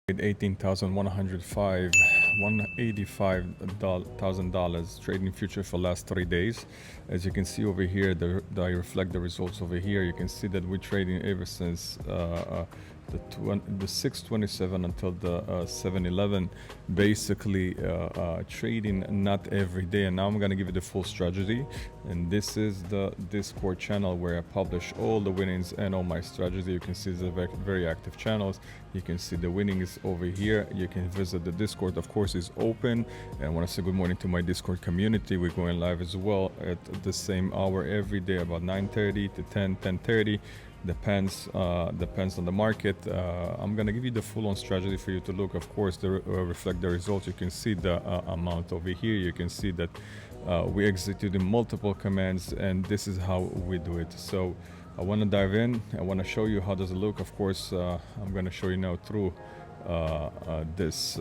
$185,000 trading future for last 3 days. As you can see over here, I reflect the results over here. You can see that we're trading ever since the 627 until the 711, basically trading not every day. And now I'm going to give you the full strategy, and this is the Discord channel where I publish all the winnings and all my strategy. You can see the very active channels. You can see the winnings over here. You can visit the Discord, of course, is open. And I want to say good morning to my Discord community. We're going live as well at the same hour every day, about 9:30 to 10:30. Depends on the market. I'm gonna give you the full-on strategy for you to look. Of course, reflect the results. You can see the amount over here. You can see that we executed multiple commands, and this is how we do it. So I want to dive in. I want to show you how does it look. Of course, I'm going to show you now through this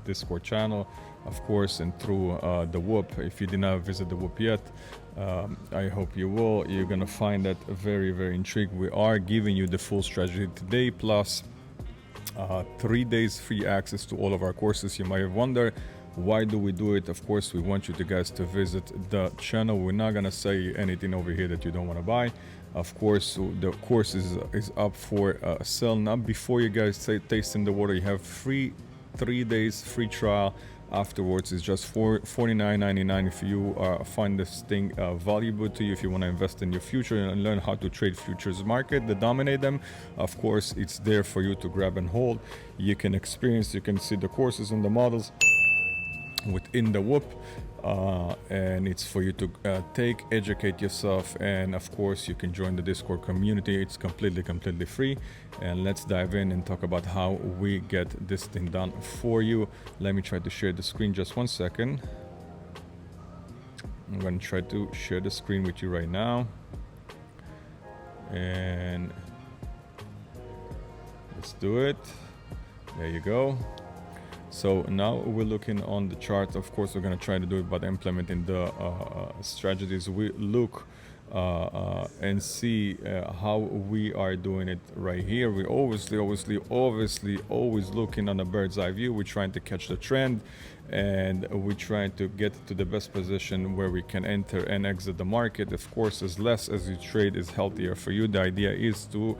Discord channel, of course, and through the Whoop. If you did not visit the Whoop yet, I hope you will. You're gonna find that very, very intrigued. We are giving you the full strategy today, plus 3 days free access to all of our courses. You might wonder, why do we do it? Of course, we want you guys to visit the channel. We're not gonna say anything over here that you don't want to buy. Of course, the course is up for sale now. Before you guys say tasting the water, you have 3 days free trial. Afterwards, it's just $49.99 if you find this thing valuable to you. If you want to invest in your future and learn how to trade futures market, to dominate them, of course, it's there for you to grab and hold. You can experience, you can see the courses and the models within the Whoop, and it's for you to take, educate yourself, and of course you can join the Discord community. It's completely free. And let's dive in and talk about how we get this thing done for you. Let me try to share the screen, just 1 second. I'm going to try to share the screen with you right now, and let's do it. There you go. So now we're looking on the chart. Of course, we're going to try to do it by implementing the strategies. We look and see how we are doing it right here. We always looking on a bird's eye view. We're trying to catch the trend, and we're trying to get to the best position where we can enter and exit the market. Of course, as less as you trade is healthier for you. The idea is to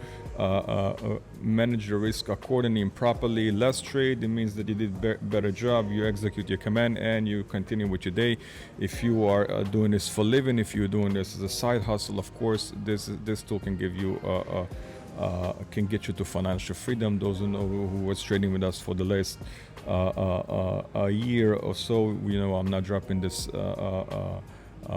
manage the risk accordingly and properly. Less trade, it means that you did better job. You execute your command and you continue with your day. If you are doing this for living, if you're doing this as a side hustle, of course, this tool can give you can get you to financial freedom. Those who know who was trading with us for the last a year or so, you know, I'm not dropping this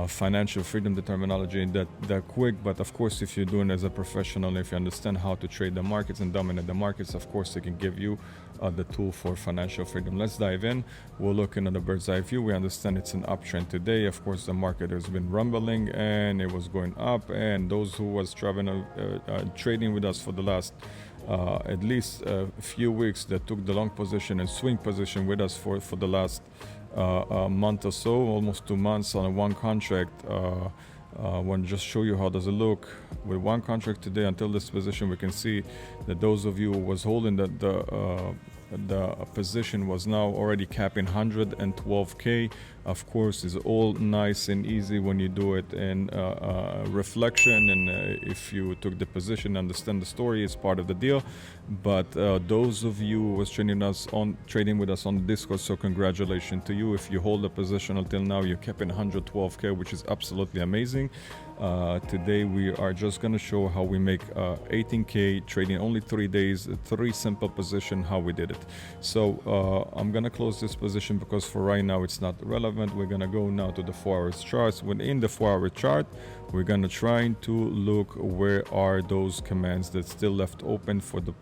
financial freedom, the terminology that quick. But of course, if you're doing it as a professional, if you understand how to trade the markets and dominate the markets, of course it can give you the tool for financial freedom. Let's dive in. We're looking at the bird's eye view. We understand it's an uptrend today. Of course, the market has been rumbling and it was going up, and those who was trading with us for the last at least a few weeks, that took the long position and swing position with us for the last month or so, almost 2 months on one contract. I want to just show you how does it look with one contract today. Until this position, we can see that those of you who was holding the position was now already capping 112k. Of course, it's all nice and easy when you do it in reflection, and if you took the position, understand the story, is part of the deal. But those of you who was trading with us on the Discord, so congratulations to you. If you hold a position until now, you kept in 112k, which is absolutely amazing. Today we are just going to show how we make 18k trading only 3 days, 3 simple position, how we did it. So I'm going to close this position because for right now it's not relevant. We're going to go now to the 4-hour charts. Within the 4-hour chart, we're going to try to look where are those commands that still left open for the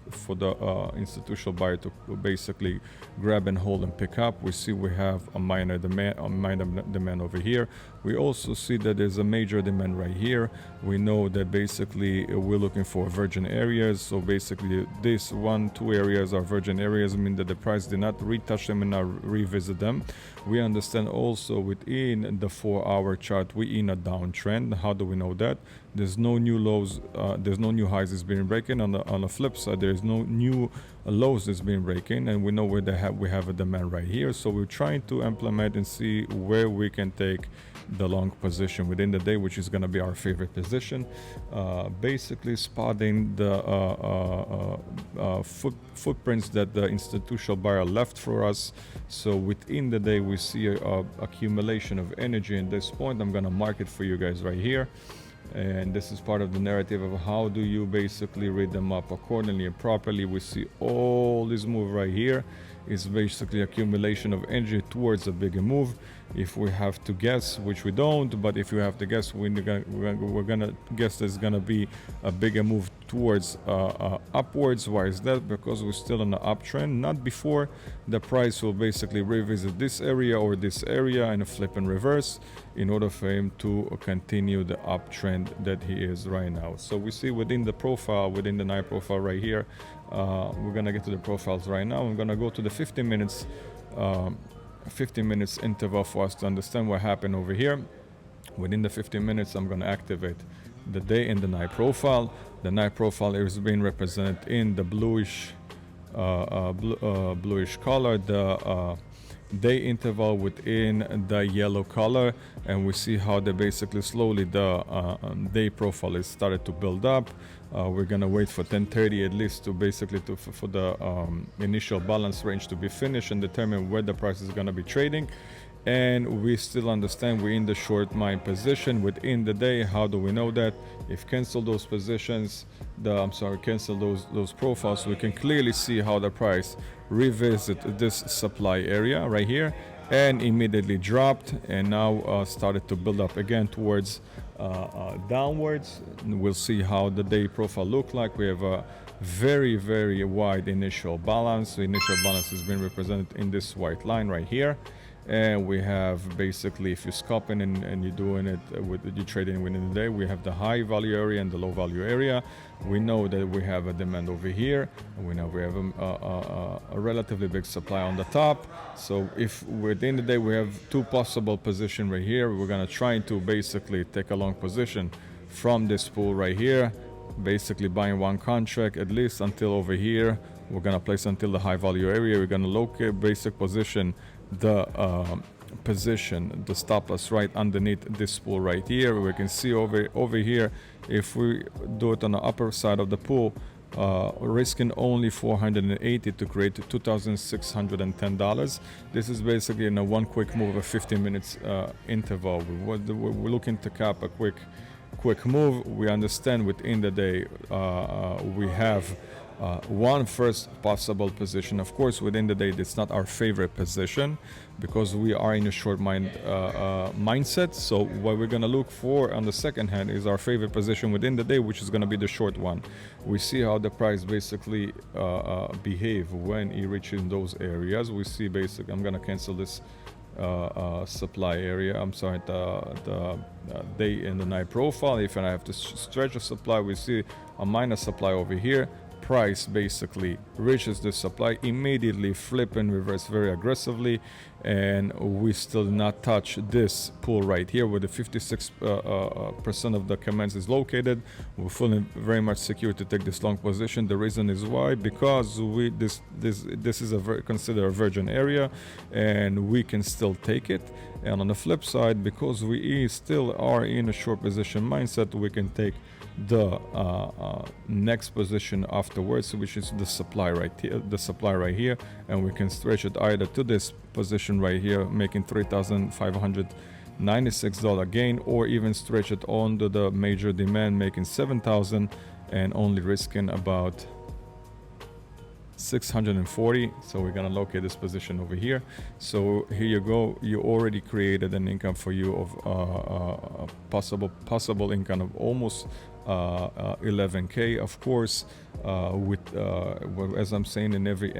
institutional buyer to basically grab and hold and pick up. We see we have a minor demand over here. We also see that there's a major demand right here. We know that basically we're looking for virgin areas. So basically this 1-2 areas are virgin areas, mean that the price did not retouch them and now revisit them. We understand also within the 4-hour chart we in a downtrend. How do we know that? There's no new lows, there's no new highs that's been breaking. On the flip side, there's no new lows that's been breaking, and we know where we have a demand right here. So we're trying to implement and see where we can take the long position within the day, which is going to be our favorite position. Basically spotting the footprints that the institutional buyer left for us. So within the day, we see a accumulation of energy. At this point, I'm going to mark it for you guys right here. And this is part of the narrative of how do you basically read them up accordingly and properly. We see all this move right here is basically accumulation of energy towards a bigger move. If we have to guess, which we don't, but if you have to guess, we're gonna guess there's gonna be a bigger move towards upwards. Why is that? Because we're still in the uptrend. Not before the price will basically revisit this area or this area and flip and reverse in order for him to continue the uptrend that he is right now. So we see within the profile, within the night profile right here, we're gonna get to the profiles right now. I'm gonna go to the 15 minutes interval for us to understand what happened over here. Within the 15 minutes, I'm going to activate the day and the night profile. The night profile is being represented in the bluish color, the day interval within the yellow color, and we see how they basically slowly the day profile is started to build up. We're gonna wait for 10:30 at least to basically for the initial balance range to be finished and determine where the price is gonna be trading. And we still understand we're in the short mind position within the day. How do we know that? If cancel those positions, cancel those profiles, we can clearly see how the price revisit this supply area right here and immediately dropped and now started to build up again towards downwards. We'll see how the day profile look like. We have a very, very wide initial balance. The initial balance has been represented in this white line right here. And we have basically, if you're scalping and you're doing it you're trading within the day, we have the high value area and the low value area. We know that we have a demand over here. We know we have a relatively big supply on the top. So if within the day we have two possible positions right here, we're gonna try to basically take a long position from this pool right here, basically buying one contract at least until over here. We're gonna place until the high value area. We're gonna locate basic position the stop loss right underneath this pool right here. We can see over here, if we do it on the upper side of the pool, risking only $480 to create $2,610. This is basically in a one quick move of 15 minutes interval. We're looking to cap a quick move. We understand within the day we have one first possible position. Of course, within the day, it's not our favorite position because we are in a short mindset. So what we're going to look for on the second hand is our favorite position within the day, which is going to be the short one. We see how the price basically behave when it reaches those areas. We see basically, I'm going to cancel this supply area. I'm sorry, the day and the night profile. If I have to stretch the supply, we see a minus supply over here. Price basically reaches the supply, immediately flip and reverse very aggressively, and we still not touch this pool right here where the 56% of the comments is located. We're feeling very much secure to take this long position. The reason is why, because this is considered a virgin area and we can still take it. And on the flip side, because we still are in a short position mindset, we can take the next position afterwards, which is the supply right here, and we can stretch it either to this position right here, making $3,596 gain, or even stretch it on to the major demand, making $7,000 and only risking about $640. So we're gonna locate this position over here. So here you go. You already created an income for you of possible income of almost 11K. Of course, as I'm saying in every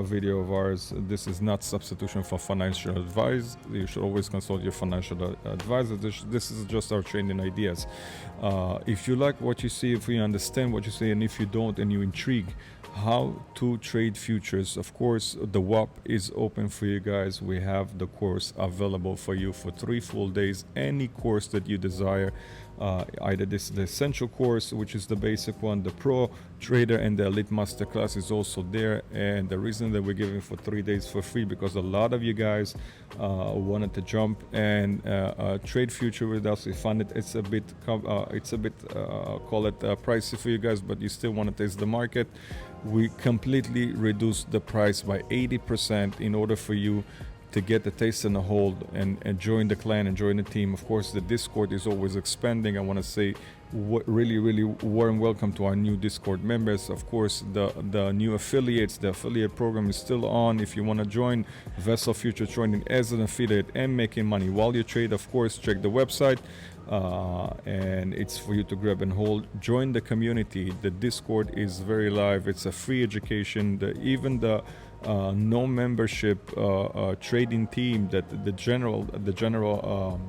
video of ours, this is not substitution for financial advice. You should always consult your financial advisor. This is just our trading ideas. If you like what you see, if you understand what you see, and if you don't and you're intrigued how to trade futures, of course the WAP is open for you guys. We have the course available for you for 3 full days. Any course that you desire, either this the essential course, which is the basic one, the pro trader, and the elite masterclass is also there. And the reason that we're giving for 3 days for free, because a lot of you guys wanted to jump and trade future with us. We find it's a bit call it pricey for you guys, but you still want to test the market. We completely reduced the price by 80% in order for you to get the taste and the hold and join the clan and join the team. Of course, the Discord is always expanding. I want to say really warm welcome to our new Discord members. Of course, the new affiliates, the affiliate program is still on. If you want to join Vessel Futures Trading as an affiliate and making money while you trade, of course, check the website. And it's for you to grab and hold. Join the community. The Discord is very live. It's a free education. Even the no membership trading team, that the general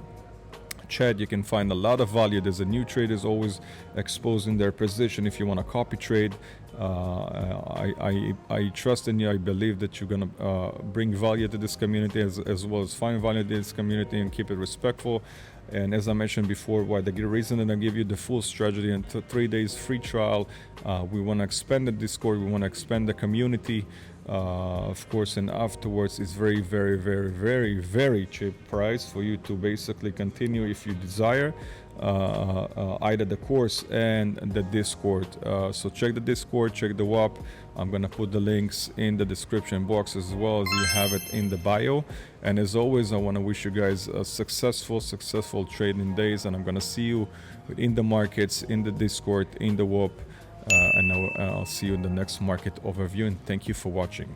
chat, you can find a lot of value. There's a new traders always exposing their position. If you want to copy trade, I trust in you. I believe that you're gonna bring value to this community as well as find value to this community and keep it respectful. And as I mentioned before, why the reason that I give you the full strategy and 3 days free trial, we want to expand the Discord, we want to expand the community, of course, and afterwards it's very cheap price for you to basically continue if you desire either the course and the Discord. So check the Discord, check the WAP. I'm gonna put the links in the description box as well as you have it in the bio. And as always, I want to wish you guys a successful trading days, and I'm gonna see you in the markets, in the Discord, in the WAP, and I'll see you in the next market overview. And thank you for watching.